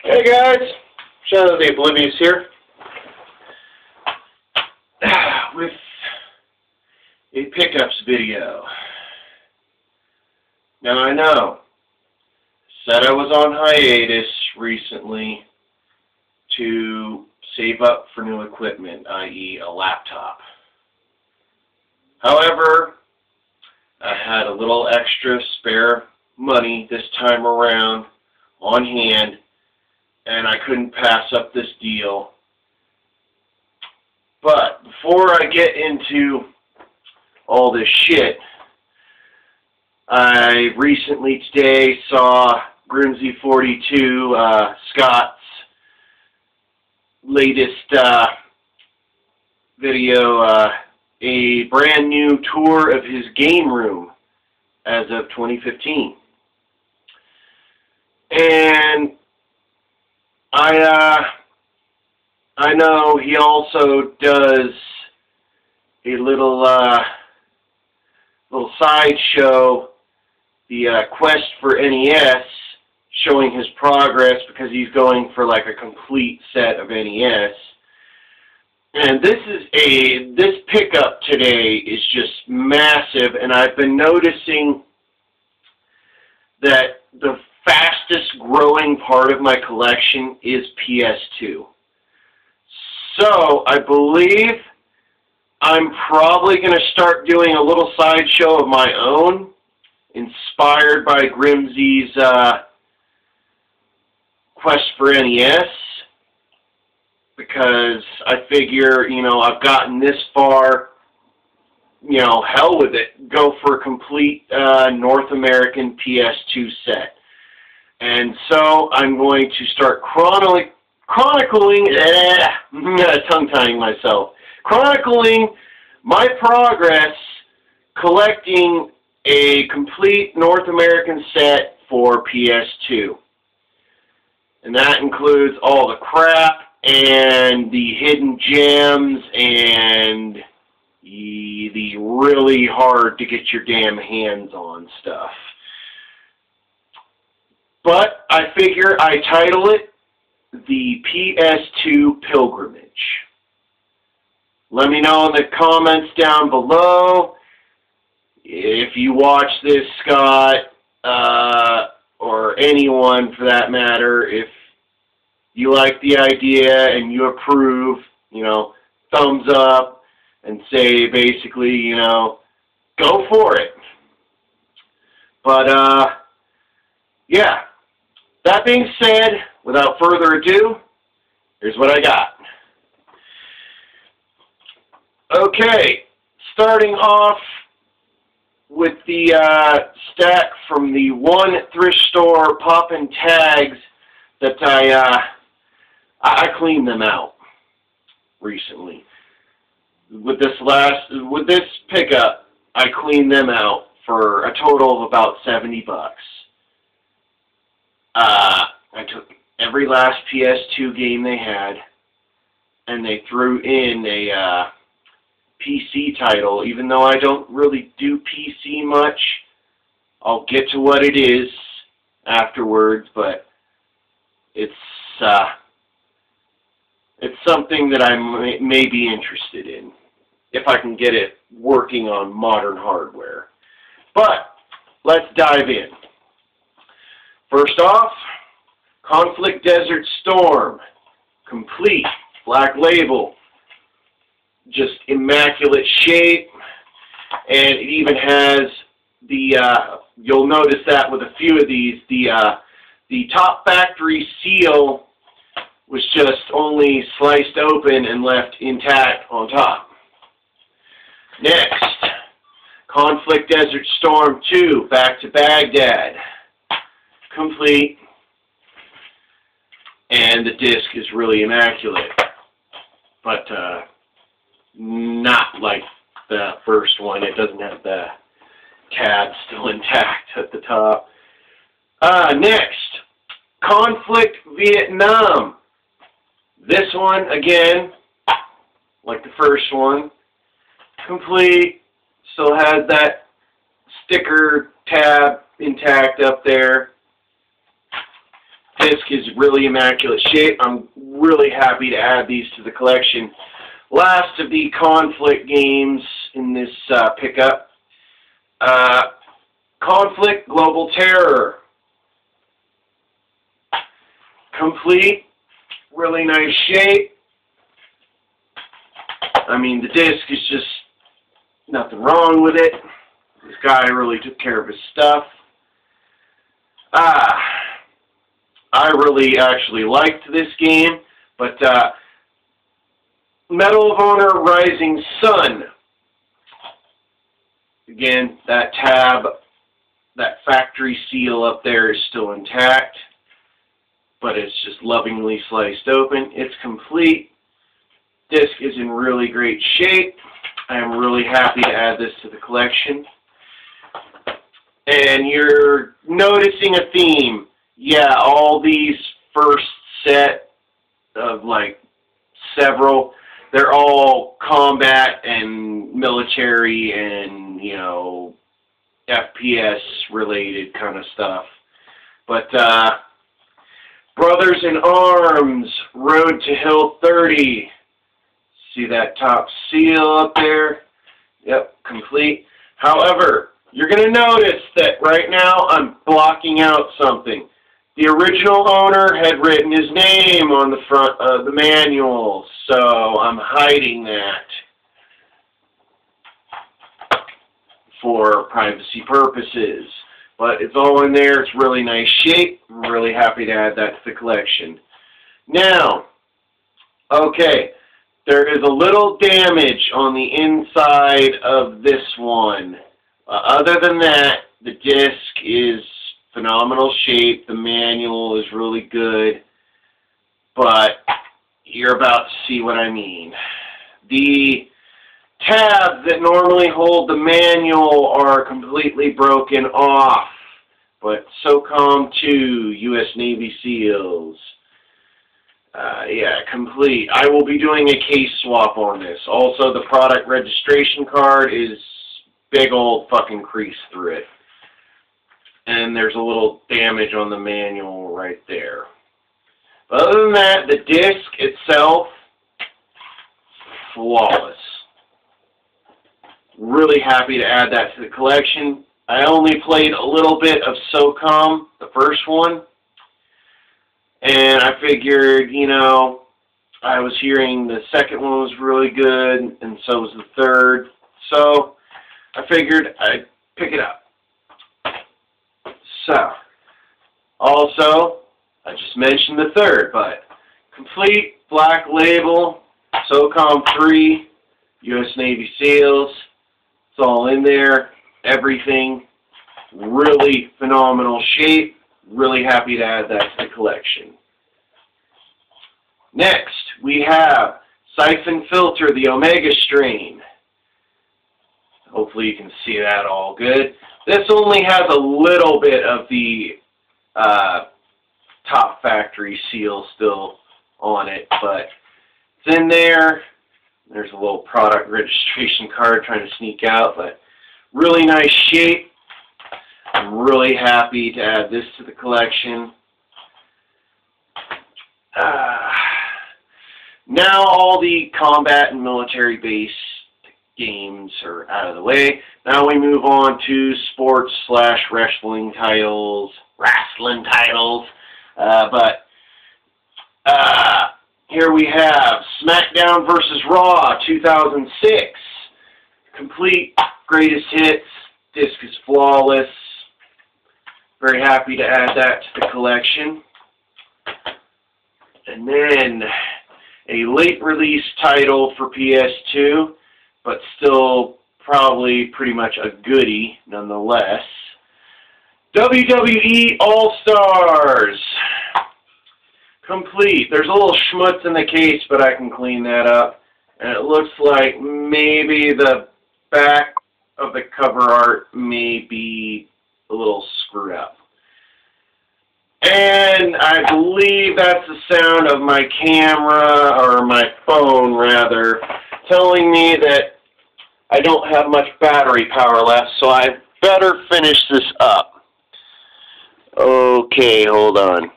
Hey guys, Shadow the Oblivious here, with a pickups video. Now I know, said I was on hiatus recently to save up for new equipment, i.e. a laptop. However, I had a little extra spare money this time around on hand, and I couldn't pass up this deal. But before I get into all this shit, I recently today saw Grimsy42, Scott's latest video, a brand new tour of his game room as of 2015. And I know he also does a little sideshow, the Quest for NES, showing his progress because he's going for like a complete set of NES. And this pickup today is just massive, and I've been noticing that the fastest growing part of my collection is PS2. So I believe I'm probably going to start doing a little sideshow of my own, inspired by Grimsy's Quest for NES, because I figure, you know, I've gotten this far, you know, hell with it, go for a complete North American PS2 set. And so I'm going to start chronicling, tongue-tying myself, chronicling my progress collecting a complete North American set for PS2. And that includes all the crap and the hidden gems and the really hard to get your damn hands on stuff. But I figure I title it the PS2 Pilgrimage. Let me know in the comments down below if you watch this, Scott, or anyone for that matter, if you like the idea and you approve, you know, thumbs up and say basically, you know, go for it. But, yeah. That being said, without further ado, here's what I got. Okay, starting off with the stack from the one thrift store poppin' tags that I cleaned them out recently. With this pickup, I cleaned them out for a total of about $70. I took every last PS2 game they had, and they threw in a PC title. Even though I don't really do PC much, I'll get to what it is afterwards, but it's something that I may be interested in, if I can get it working on modern hardware. But let's dive in. First off, Conflict Desert Storm, complete, black label, just immaculate shape, and it even has the, you'll notice that with a few of these, the top factory seal was just only sliced open and left intact on top. Next, Conflict Desert Storm 2, Back to Baghdad, complete, and the disc is really immaculate, but not like the first one. It doesn't have the tab still intact at the top. Next, Conflict Vietnam. This one, again, like the first one, complete, still has that sticker tab intact up there. disc is really immaculate shape. I'm really happy to add these to the collection. Last of the conflict games in this pickup. Conflict Global Terror. Complete. Really nice shape. I mean, the disc is just nothing wrong with it. This guy really took care of his stuff. I really actually liked this game, but Medal of Honor Rising Sun. Again, that tab, that factory seal up there is still intact, but it's just lovingly sliced open. It's complete. Disc is in really great shape. I am really happy to add this to the collection. And you're noticing a theme. Yeah, all these first set of like several, they're all combat and military and, you know, FPS related kind of stuff. But Brothers in Arms, Road to Hill 30. See that top seal up there? Yep, complete. However, you're going to notice that right now I'm blocking out something. The original owner had written his name on the front of the manual, so I'm hiding that for privacy purposes. But it's all in there. It's really nice shape. I'm really happy to add that to the collection. Now, okay, there is a little damage on the inside of this one. Other than that, the disc is phenomenal shape. The manual is really good. But you're about to see what I mean. The tabs that normally hold the manual are completely broken off. But SOCOM 2, U.S. Navy SEALs. Yeah, complete. I will be doing a case swap on this. Also, the product registration card is big old fucking crease through it. And there's a little damage on the manual right there. But other than that, the disc itself, flawless. Really happy to add that to the collection. I only played a little bit of SOCOM, the first one. And I figured, you know, I was hearing the second one was really good, and so was the third. So I figured I'd pick it up. So, also, I just mentioned the third, but complete black label, SOCOM 3, U.S. Navy SEALs. It's all in there, everything. Really phenomenal shape. Really happy to add that to the collection. Next, we have Siphon Filter, the Omega strain. Hopefully you can see that all good. This only has a little bit of the top factory seal still on it, but it's in there. There's a little product registration card trying to sneak out, but really nice shape. I'm really happy to add this to the collection. Now all the combat and military-based games are out of the way. Now we move on to sports/wrestling titles. Here we have SmackDown vs. Raw 2006. Complete greatest hits. Disc is flawless. Very happy to add that to the collection. And then a late release title for PS2, but still probably pretty much a goodie nonetheless. WWE All-Stars. Complete. There's a little schmutz in the case, but I can clean that up. And it looks like maybe the back of the cover art may be a little screwed up. And I believe that's the sound of my camera, or my phone rather, telling me that I don't have much battery power left, so I better finish this up. Okay, hold on.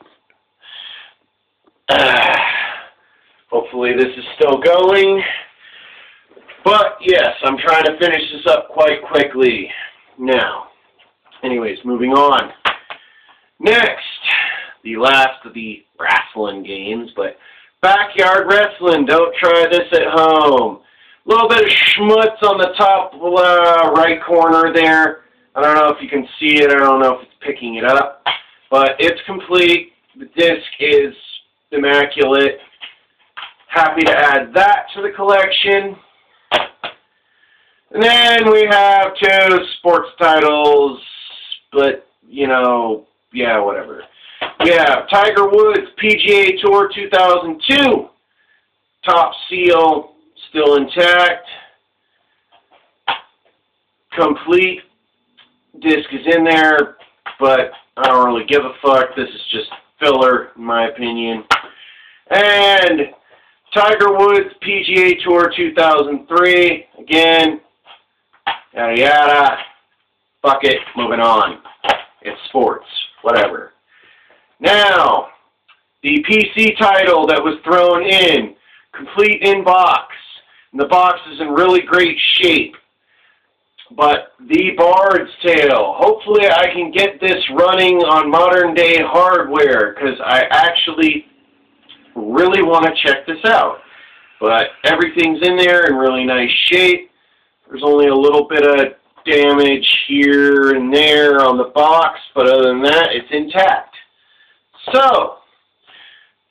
Hopefully this is still going. But yes, I'm trying to finish this up quite quickly now. Anyways, moving on. Next, the last of the wrestling games, but backyard wrestling. Don't try this at home. A little bit of schmutz on the top right corner there. I don't know if you can see it. I don't know if it's picking it up. But it's complete. The disc is immaculate. Happy to add that to the collection. And then we have 2 sports titles, but, you know, yeah, whatever. We have Tiger Woods PGA Tour 2002. Top seal, still intact. Complete. Disc is in there, but I don't really give a fuck. This is just filler, in my opinion. And Tiger Woods PGA Tour 2003. Again, yada yada. Fuck it, moving on. It's sports, whatever. Now, the PC title that was thrown in, complete in box. And the box is in really great shape. But the Bard's Tale. Hopefully I can get this running on modern day hardware, because I actually really want to check this out. But everything's in there in really nice shape. There's only a little bit of damage here and there on the box, but other than that, it's intact. So,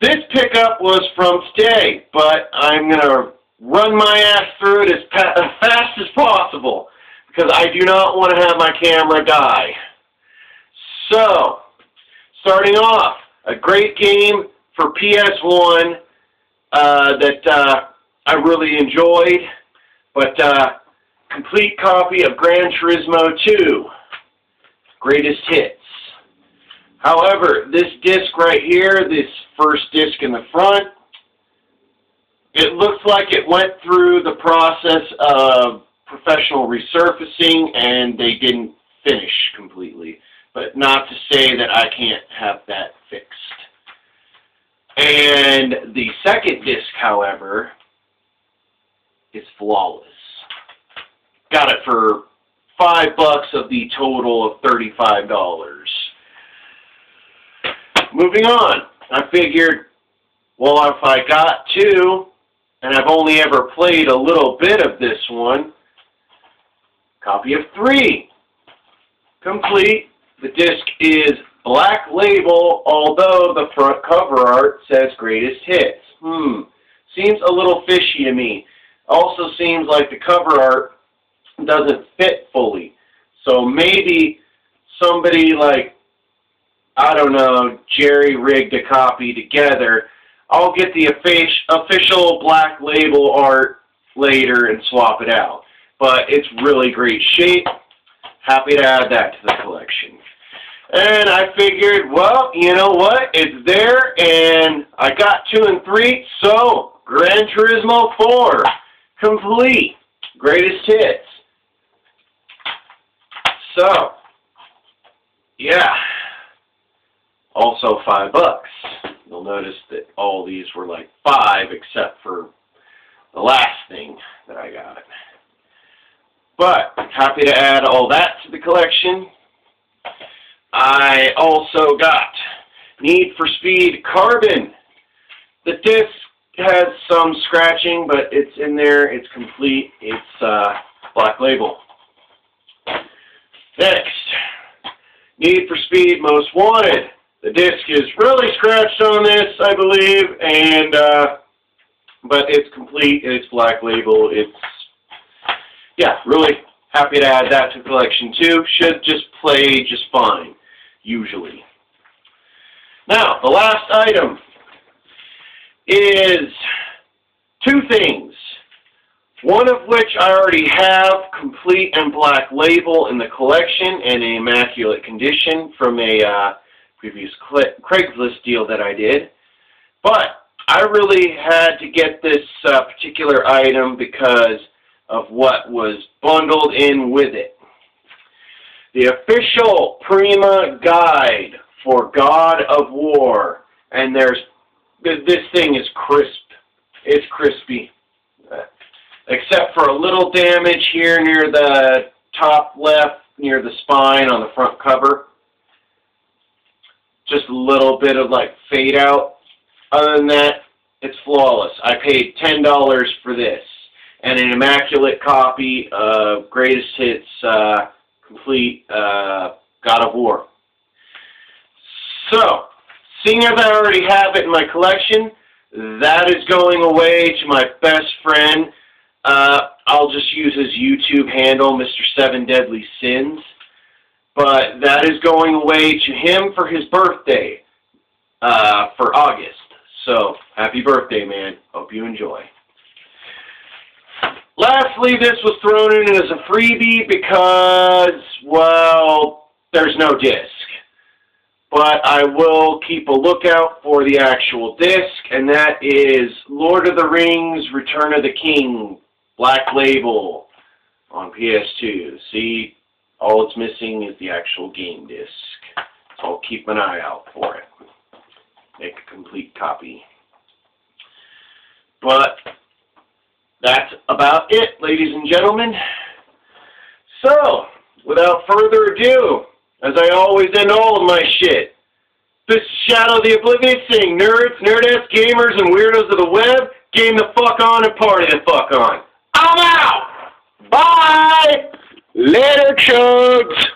this pickup was from today, but I'm going to run my ass through it as fast as possible, because I do not want to have my camera die. So, starting off, a great game for PS1 that I really enjoyed, but complete copy of Gran Turismo 2, Greatest Hits. However, this disc right here, this first disc in the front, it looks like it went through the process of professional resurfacing and they didn't finish completely. But not to say that I can't have that fixed. And the second disc, however, is flawless. Got it for $5 of the total of $35. Moving on, I figured, well, if I got 2, and I've only ever played a little bit of this one, copy of 3, complete. The disc is black label, although the front cover art says Greatest Hits. Seems a little fishy to me. Also seems like the cover art doesn't fit fully. So maybe somebody like, I don't know, jerry-rigged a copy together. I'll get the official black label art later and swap it out. But it's really great shape. Happy to add that to the collection. And I figured, well, you know what? It's there, and I got 2 and 3, so Gran Turismo 4, complete. Greatest Hits. So, yeah. Also $5. You'll notice that all these were like 5 except for the last thing that I got. But happy to add all that to the collection. I also got Need for Speed Carbon. The disc has some scratching, but it's in there. It's complete. It's black label. Next, Need for Speed Most Wanted. The disc is really scratched on this, I believe, and but it's complete. It's black label. It's, yeah, really happy to add that to the collection too. Should just play just fine, usually. Now, the last item is 2 things. One of which I already have complete and black label in the collection and in immaculate condition from a previous Craigslist deal that I did. But I really had to get this particular item because of what was bundled in with it. The official Prima guide for God of War. And there's this thing is crisp. It's crispy. Except for a little damage here near the top left, near the spine on the front cover. Just a little bit of like fade out. Other than that, it's flawless. I paid $10 for this. And an immaculate copy of Greatest Hits Complete God of War. So, seeing as I already have it in my collection, that is going away to my best friend. I'll just use his YouTube handle, Mr. Seven Deadly Sins. But that is going away to him for his birthday, for August. So, happy birthday, man. Hope you enjoy. Lastly, this was thrown in as a freebie because, well, there's no disc. But I will keep a lookout for the actual disc, and that is Lord of the Rings, Return of the King, Black Label on PS2. See, all it's missing is the actual game disc. So I'll keep an eye out for it. Make a complete copy. But that's about it, ladies and gentlemen. So, without further ado, as I always end all of my shit, this is Shadow the Oblivious saying, nerds, nerdettes, gamers, and weirdos of the web, game the fuck on and party the fuck on. I'm out! Bye! Later, chugs!